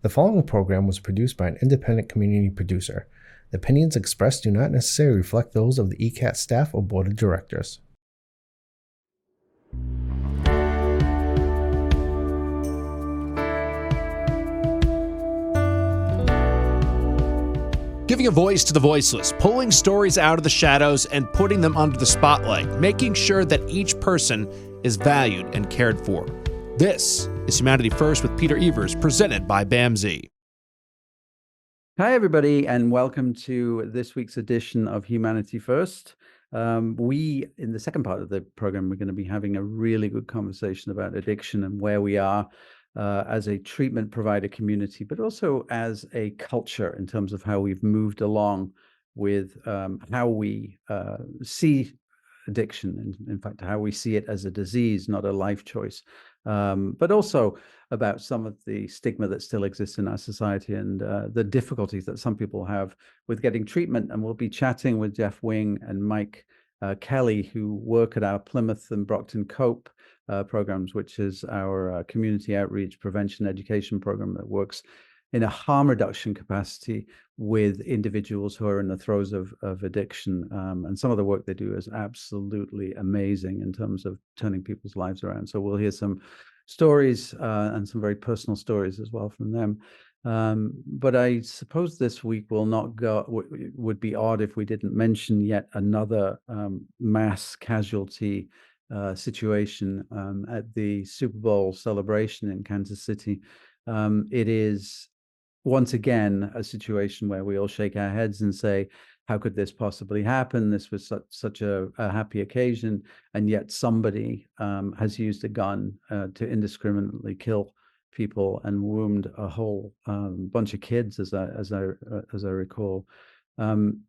The following program was produced by an independent community producer. The opinions expressed do not necessarily reflect those of the ECAT staff or board of directors. Giving a voice to the voiceless, pulling stories out of the shadows and putting them under the spotlight, making sure that each person is valued and cared for. This is Humanity First with Peter Evers, presented by BAMSI. Hi, everybody, and welcome to this week's edition of Humanity First. In the second part of the program, we're going to be having a really good conversation about addiction and where we are as a treatment provider community, but also as a culture in terms of how we've moved along with how we see addiction, and in fact, how we see it as a disease, not a life choice, but also about some of the stigma that still exists in our society and the difficulties that some people have with getting treatment. And we'll be chatting with Jeff Wing and Mike Kelly, who work at our Plymouth and Brockton COPE programs, which is our community outreach prevention education program that works in a harm reduction capacity with individuals who are in the throes of addiction. And some of the work they do is absolutely amazing in terms of turning people's lives around. So we'll hear some stories and some very personal stories as well from them. But I suppose this week would be odd if we didn't mention yet another mass casualty situation at the Super Bowl celebration in Kansas City. It is once again a situation where we all shake our heads and say, how could this possibly happen? This was such a happy occasion, and yet somebody has used a gun to indiscriminately kill people and wound a whole bunch of kids, as I recall. I'm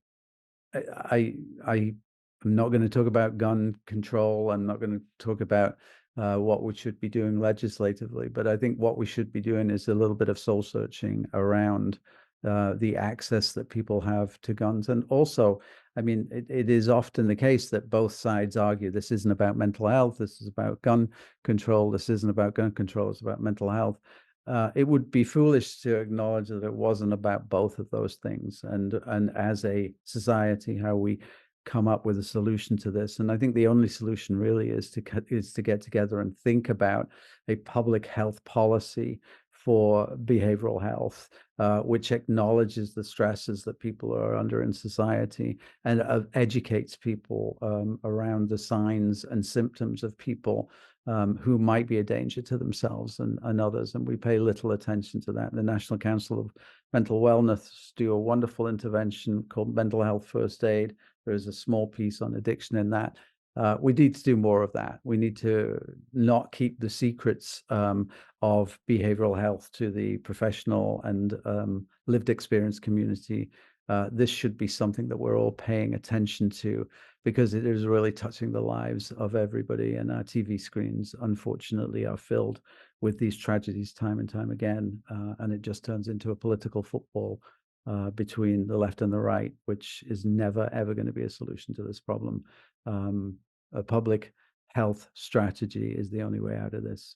not going to talk about gun control. I'm not going to talk about what we should be doing legislatively, but I think what we should be doing is a little bit of soul searching around the access that people have to guns. And also, I mean, it is often the case that both sides argue this isn't about mental health, this is about gun control, this isn't about gun control, it's about mental health. It would be foolish to acknowledge that it wasn't about both of those things. And as a society, how we come up with a solution to this. And I think the only solution really is to get together and think about a public health policy for behavioral health, which acknowledges the stresses that people are under in society and educates people around the signs and symptoms of people who might be a danger to themselves and others. And we pay little attention to that. The National Council of Mental Wellness do a wonderful intervention called Mental Health First Aid. There's a small piece on addiction in that. We need to do more of that. We need to not keep the secrets of behavioral health to the professional and lived experience community. This should be something that we're all paying attention to, because it is really touching the lives of everybody. And our TV screens, unfortunately, are filled with these tragedies time and time again. And it just turns into a political football between the left and the right, which is never, ever going to be a solution to this problem. A public health strategy is the only way out of this.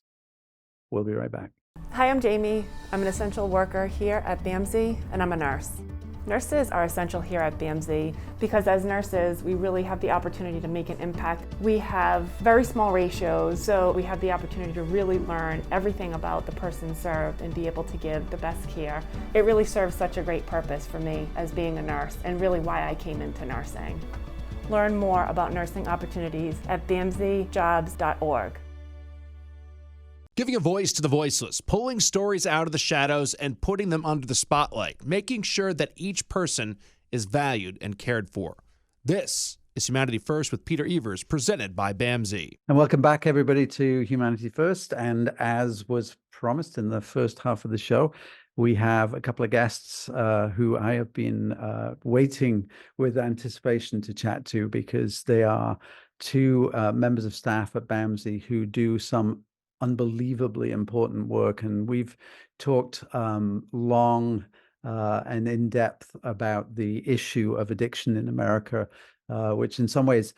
We'll be right back. Hi, I'm Jamie. I'm an essential worker here at BAMSI, and I'm a nurse. Nurses are essential here at BAMSI because as nurses, we really have the opportunity to make an impact. We have very small ratios, so we have the opportunity to really learn everything about the person served and be able to give the best care. It really serves such a great purpose for me as being a nurse, and really why I came into nursing. Learn more about nursing opportunities at bamsijobs.org. Giving a voice to the voiceless, pulling stories out of the shadows and putting them under the spotlight, making sure that each person is valued and cared for. This is Humanity First with Peter Evers, presented by BAMSI. And welcome back, everybody, to Humanity First. And as was promised in the first half of the show, we have a couple of guests who I have been waiting with anticipation to chat to, because they are two members of staff at BAMSI who do some unbelievably important work. And we've talked long and in depth about the issue of addiction in America, which in some ways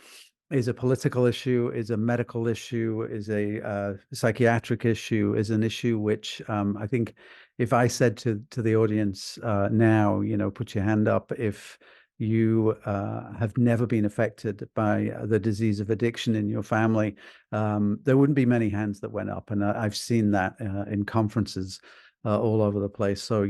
is a political issue, is a medical issue, is a psychiatric issue, is an issue which I think if I said to the audience now, put your hand up if you have never been affected by the disease of addiction in your family, there wouldn't be many hands that went up. And I've seen that in conferences all over the place. So,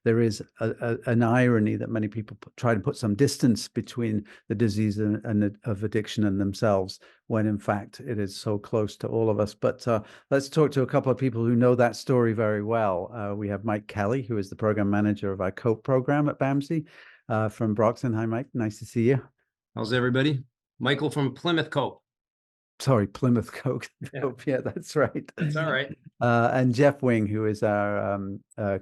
there is an irony that many people try to put some distance between the disease of addiction and themselves, when in fact it is so close to all of us. But let's talk to a couple of people who know that story very well. We have Mike Kelly, who is the program manager of our COPE program at BAMSI from Brockton. Hi, Mike. Nice to see you. How's everybody? Michael from Plymouth Cope. Sorry, Plymouth Cope. Yeah, that's right. That's all right. And Jeff Wing, who is our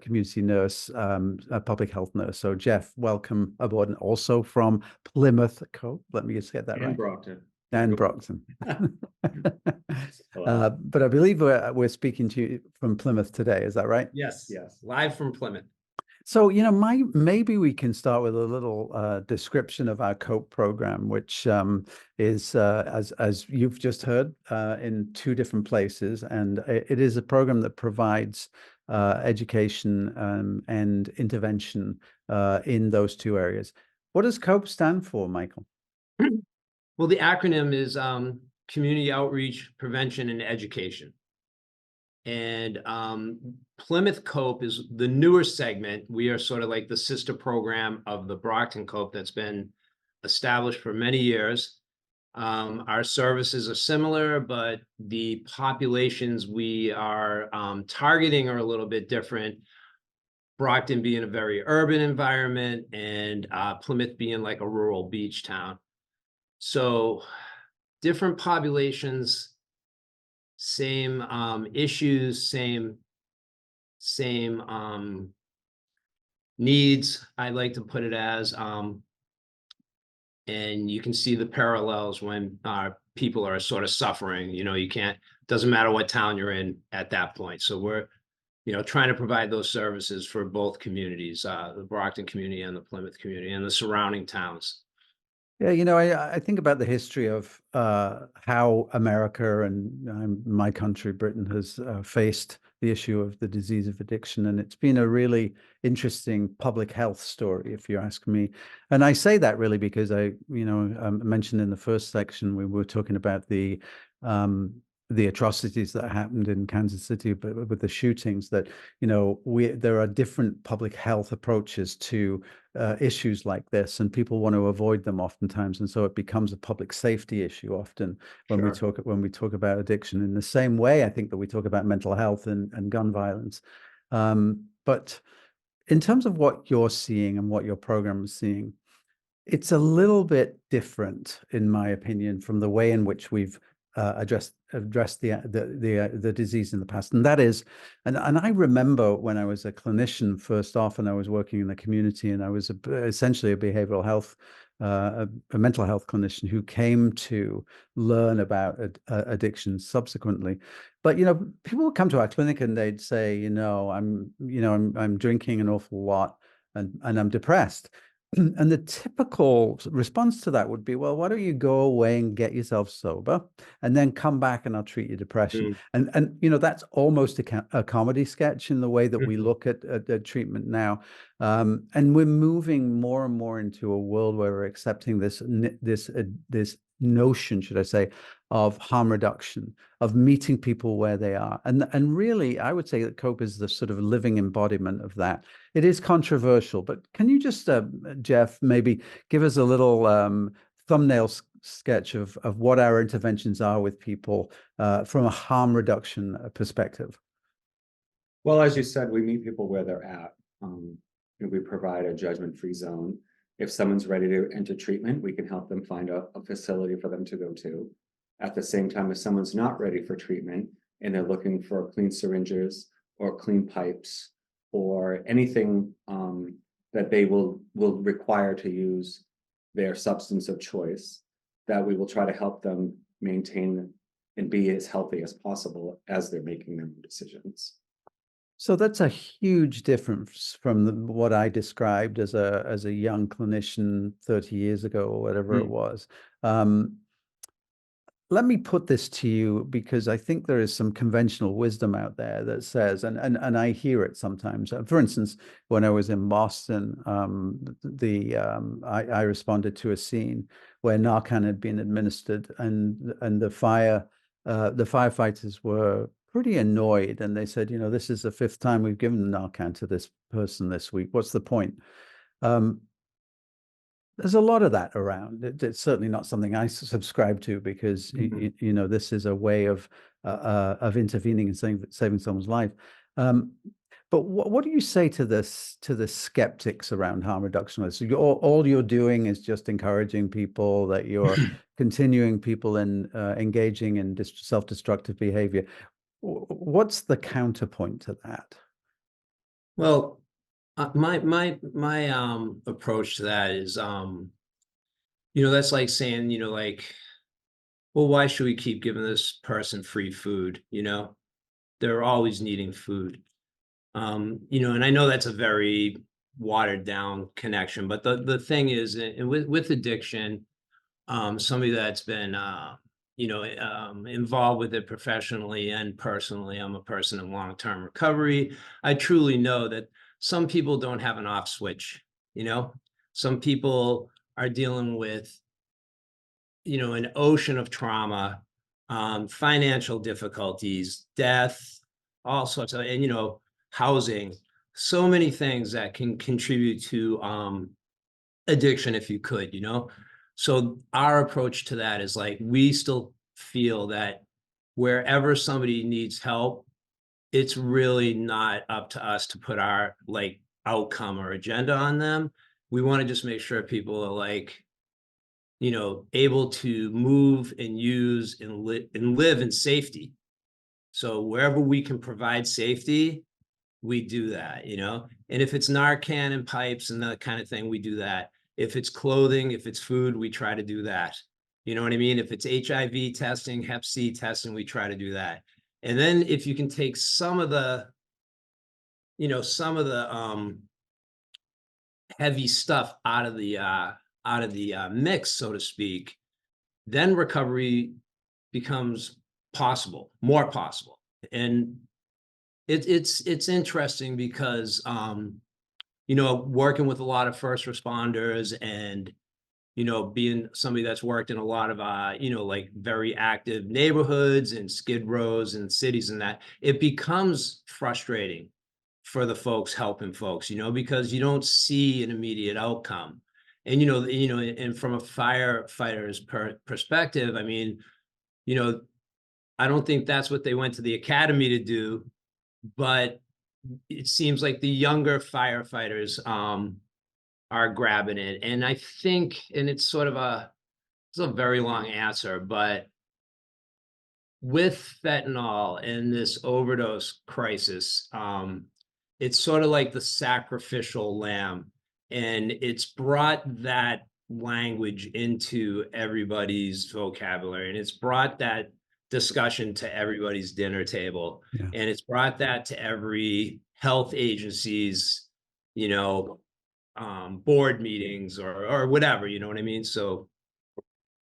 community nurse, a public health nurse. So Jeff, welcome aboard, and also from Plymouth Cope. Let me just get that right. Brockton. And Brockton. But I believe we're speaking to you from Plymouth today. Is that right? Yes. Live from Plymouth. So, maybe we can start with a little description of our COPE program, which is, as you've just heard, in 2 different places. And it is a program that provides education and intervention in those 2 areas. What does COPE stand for, Michael? Well, the acronym is Community Outreach, Prevention, and Education. And Plymouth Cope is the newer segment. We are sort of like the sister program of the Brockton Cope that's been established for many years. Our services are similar, but the populations we are targeting are a little bit different. Brockton being a very urban environment, and Plymouth being like a rural beach town. So different populations, same issues, same needs, I like to put it as, and you can see the parallels when people are sort of suffering. Doesn't matter what town you're in at that point. So we're trying to provide those services for both communities, the Brockton community and the Plymouth community and the surrounding towns. Yeah, I think about the history of how America and my country, Britain, has faced the issue of the disease of addiction. And it's been a really interesting public health story, if you ask me. And I say that really because I mentioned in the first section, we were talking about the atrocities that happened in Kansas City, but with the shootings, that there are different public health approaches to issues like this, and people want to avoid them oftentimes, and so it becomes a public safety issue often when we talk about addiction. In the same way, I think that we talk about mental health and gun violence. But in terms of what you're seeing and what your program is seeing, it's a little bit different, in my opinion, from the way in which we've addressed the disease in the past. And that is, and I remember when I was a clinician first off, and I was working in the community, and I was essentially a behavioral health, a mental health clinician who came to learn about addiction subsequently. But people would come to our clinic and they'd say, I'm drinking an awful lot and I'm depressed. And the typical response to that would be, well, why don't you go away and get yourself sober and then come back and I'll treat your depression. And that's almost a comedy sketch in the way that we look at treatment now. And we're moving more and more into a world where we're accepting this notion, should I say, of harm reduction, of meeting people where they are. And really, I would say that COPE is the sort of living embodiment of that. It is controversial, but can you just, Jeff, maybe give us a little thumbnail sketch of what our interventions are with people from a harm reduction perspective? Well, as you said, we meet people where they're at. And we provide a judgment-free zone. If someone's ready to enter treatment, we can help them find a facility for them to go to. At the same time, if someone's not ready for treatment and they're looking for clean syringes or clean pipes or anything that they will require to use their substance of choice, that we will try to help them maintain and be as healthy as possible as they're making their decisions. So that's a huge difference from what I described as a young clinician 30 years ago or whatever it was. Let me put this to you, because I think there is some conventional wisdom out there that says, and I hear it sometimes. For instance, when I was in Boston, I responded to a scene where Narcan had been administered, and the firefighters were pretty annoyed, and they said, this is the fifth time we've given Narcan to this person this week. What's the point? There's a lot of that around. It's certainly not something I subscribe to, because this is a way of intervening and saving someone's life. But what do you say to the skeptics around harm reduction? So all you're doing is just encouraging people, that you're continuing people in engaging in self-destructive behavior. What's the counterpoint to that? Well, my approach to that is, that's like saying, like, well, why should we keep giving this person free food? They're always needing food. And I know that's a very watered down connection, but the thing is, and with addiction, somebody that's been involved with it professionally and personally. I'm a person in long-term recovery. I truly know that some people don't have an off switch. Some people are dealing with an ocean of trauma, financial difficulties, death, all sorts of, and housing, so many things that can contribute to addiction, if you could. So our approach to that is, like, we still feel that wherever somebody needs help, it's really not up to us to put our outcome or agenda on them. We want to just make sure people are able to move and use and live in safety. So wherever we can provide safety, we do that, and if it's Narcan and pipes and that kind of thing, we do that. If it's clothing, if it's food, we try to do that. You know what I mean? If it's HIV testing, Hep C testing, we try to do that. And then if you can take some of the heavy stuff out of the mix, so to speak, then recovery becomes more possible. And it's interesting because working with a lot of first responders, and being somebody that's worked in a lot of very active neighborhoods and skid rows and cities, and that it becomes frustrating for the folks helping folks, because you don't see an immediate outcome. And and from a firefighter's perspective, I mean, I don't think that's what they went to the academy to do, but it seems like the younger firefighters are grabbing it. And I think, and it's a very long answer, but with fentanyl and this overdose crisis, it's sort of like the sacrificial lamb, and it's brought that language into everybody's vocabulary, and it's brought that discussion to everybody's dinner table. Yeah. And it's brought that to every health agency's board meetings or whatever, you know what I mean? So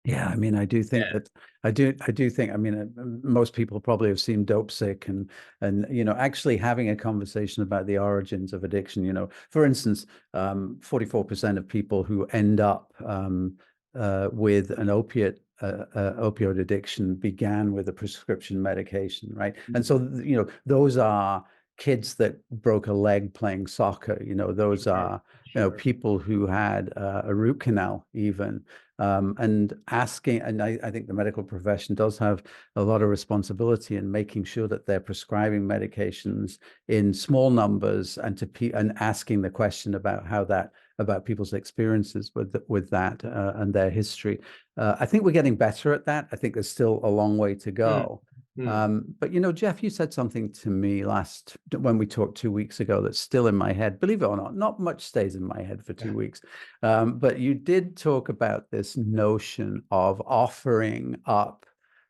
yeah, I mean, I do think that I do think, I mean, most people probably have seen Dope Sick, and actually having a conversation about the origins of addiction. For instance, 44% of people who end up with an opioid addiction began with a prescription medication, right? And so those are kids that broke a leg playing soccer. Those are people who had a root canal even. And asking, and I think the medical profession does have a lot of responsibility in making sure that they're prescribing medications in small numbers, and and asking the question about people's experiences with that and their history. I think we're getting better at that. I think there's still a long way to go. But Jeff, you said something to me when we talked 2 weeks ago that's still in my head. Believe it or not much stays in my head for 2 weeks. But you did talk about this notion of offering up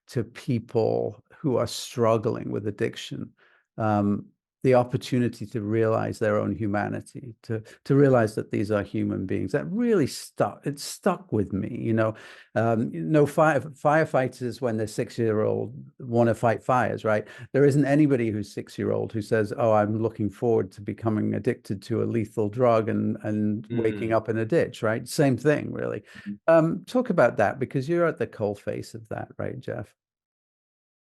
to people who are struggling with addiction the opportunity to realize their own humanity, to realize that these are human beings. That really stuck with me. Firefighters, when they're 6-year-old, want to fight fires, right? There isn't anybody who's 6-year-old who says, oh, I'm looking forward to becoming addicted to a lethal drug and waking up in a ditch, right? Same thing, really. Talk about that, because you're at the coalface of that, right, Jeff?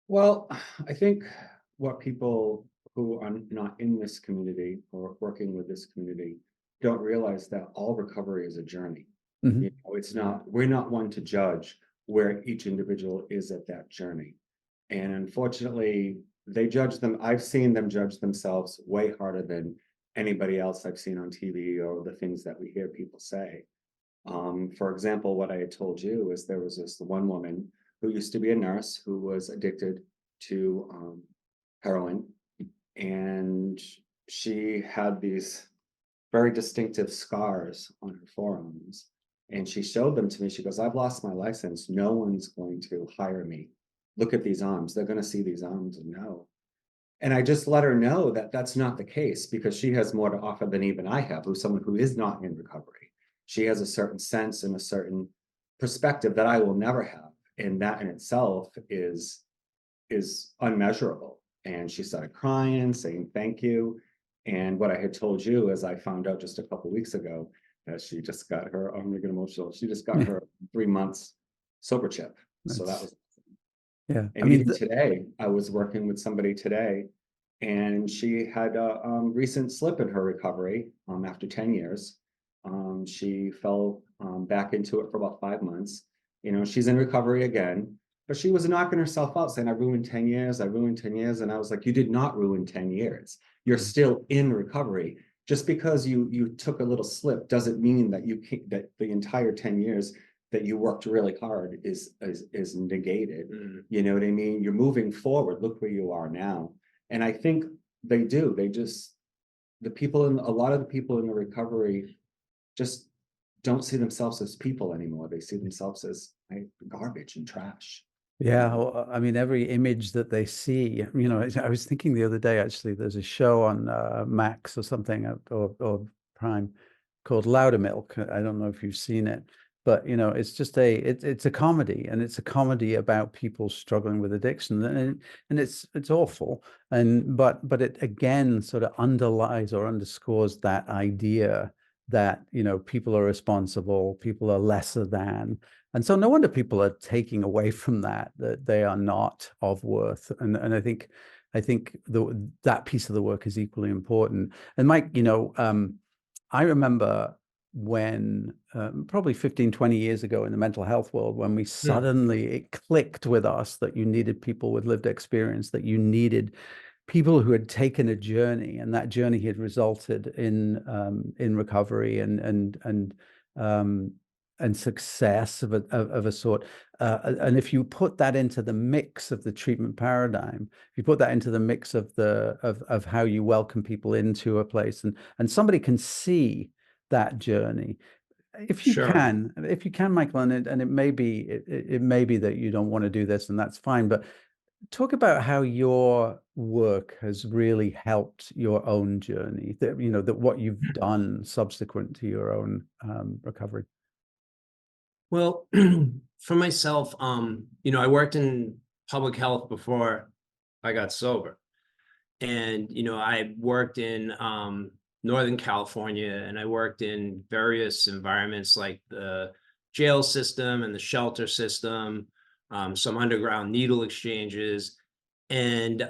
Well, I think what people who are not in this community or working with this community don't realize that all recovery is a journey. Mm-hmm. It's not, we're not one to judge where each individual is at that journey. And unfortunately, I've seen them judge themselves way harder than anybody else I've seen on TV or the things that we hear people say. For example, what I had told you is there was this one woman who used to be a nurse who was addicted to heroin, and she had these very distinctive scars on her forearms. And she showed them to me. She goes, I've lost my license. No one's going to hire me. Look at these arms. They're going to see these arms and know. And I just let her know that that's not the case, because she has more to offer than even I have, who's someone who is not in recovery. She has a certain sense and a certain perspective that I will never have. And that in itself is unmeasurable. And she started crying, saying thank you. And what I had told you is I found out just a couple of weeks ago that she just got her, I'm gonna get emotional, she just got her 3 months sober chip. So that was, yeah. and even today, I was working with somebody today, and she had a recent slip in her recovery after 10 years. She fell back into it for about 5 months. She's in recovery again, but she was knocking herself out saying, I ruined 10 years, I ruined 10 years. And I was like, you did not ruin 10 years. You're still in recovery. Just because you took a little slip doesn't mean that that the entire 10 years that you worked really hard is negated. You know what I mean? You're moving forward. Look where you are now. And I think they do. A lot of the people in the recovery just don't see themselves as people anymore. They see themselves as garbage and trash. Yeah, well, I mean, every image that they see, I was thinking the other day, actually, there's a show on Max or something, or Prime, called Loudermilk. I don't know if you've seen it, but it's just it's a comedy, and it's a comedy about people struggling with addiction, and it's awful, but it again sort of underlies or underscores that idea that people are responsible, people are lesser than. And so no wonder people are taking away from that they are not of worth. And I think that piece of the work is equally important. And Mike, I remember when probably 15, 20 years ago in the mental health world, when we suddenly, it clicked with us that you needed people with lived experience, that you needed people who had taken a journey, and that journey had resulted in recovery and success of a sort. And if you put that into the mix of the treatment paradigm, if you put that into the mix of of how you welcome people into a place, and somebody can see that journey, if you can, Michael, and it may be that you don't want to do this, and that's fine, but talk about how your work has really helped your own journey, that what you've done subsequent to your own recovery. Well, for myself, I worked in public health before I got sober. And, I worked in Northern California, and I worked in various environments like the jail system and the shelter system, some underground needle exchanges. And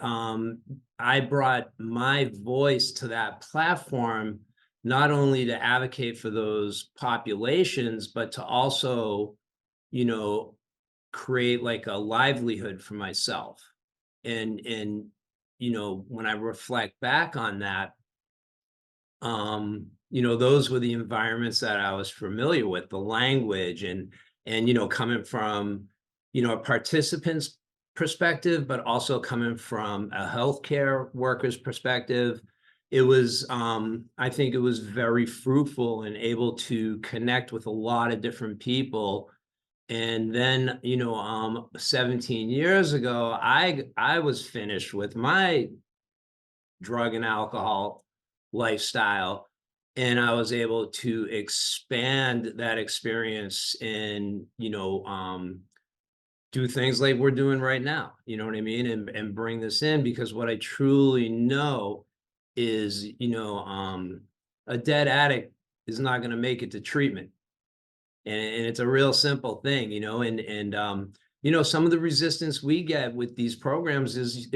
I brought my voice to that platform, not only to advocate for those populations, but to also, create like a livelihood for myself. And when I reflect back on that, those were the environments that I was familiar with, the language and coming from, a participant's perspective, but also coming from a healthcare worker's perspective. It was, I think it was very fruitful and able to connect with a lot of different people. And then, 17 years ago, I was finished with my drug and alcohol lifestyle. And I was able to expand that experience and, do things like we're doing right now, you know what I mean? And bring this in, because what I truly know is, a dead addict is not going to make it to treatment. And it's a real simple thing, some of the resistance we get with these programs is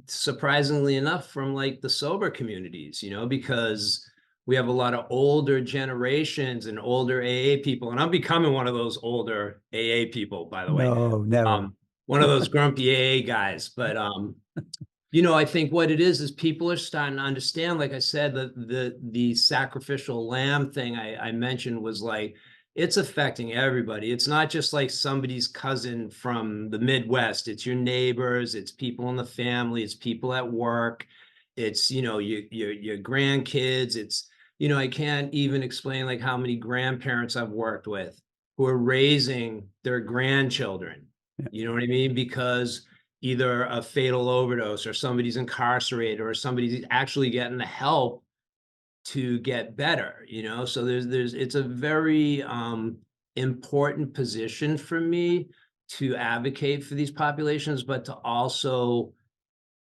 surprisingly enough from like the sober communities, because we have a lot of older generations and older AA people. And I'm becoming one of those older AA people, by the way. No, never. One of those grumpy AA guys. But I think what it is people are starting to understand, like I said, the sacrificial lamb thing I mentioned was like, it's affecting everybody. It's not just like somebody's cousin from the Midwest. It's your neighbors, it's people in the family, it's people at work, it's, your grandkids. It's, I can't even explain like how many grandparents I've worked with who are raising their grandchildren. Yeah. You know what I mean? Because either a fatal overdose or somebody's incarcerated or somebody's actually getting the help to get better, so it's a very important position for me to advocate for these populations, but to also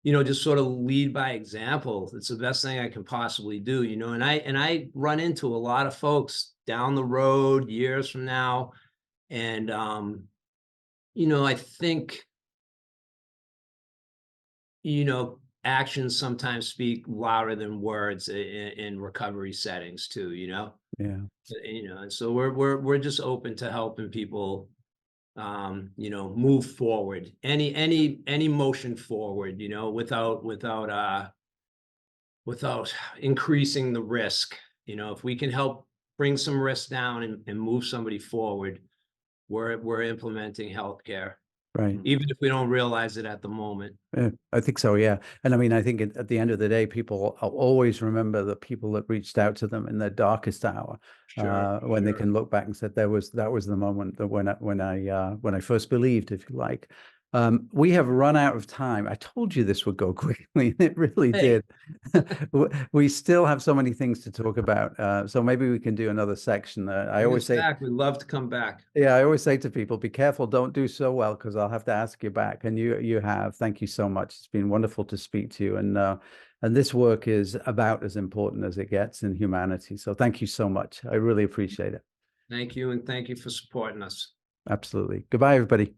just sort of lead by example. It's the best thing I can possibly do, and I run into a lot of folks down the road years from now, and I think actions sometimes speak louder than words in recovery settings too, Yeah. and so we're just open to helping people, move forward, any motion forward, without increasing the risk. If we can help bring some risk down and move somebody forward, we're implementing healthcare. Right. Even if we don't realize it at the moment. Yeah, I think so, yeah. And I mean, I think at the end of the day, people always remember the people that reached out to them in their darkest hour, when they can look back and said that was the moment that when I first believed, if you like. We have run out of time. I told you this would go quickly, and it really did. We still have so many things to talk about, so maybe we can do another section. I always say, we'd love to come back. Yeah, I always say to people, be careful, don't do so well, because I'll have to ask you back. And you have. Thank you so much. It's been wonderful to speak to you. And this work is about as important as it gets in humanity. So thank you so much. I really appreciate it. Thank you, and thank you for supporting us. Absolutely. Goodbye, everybody.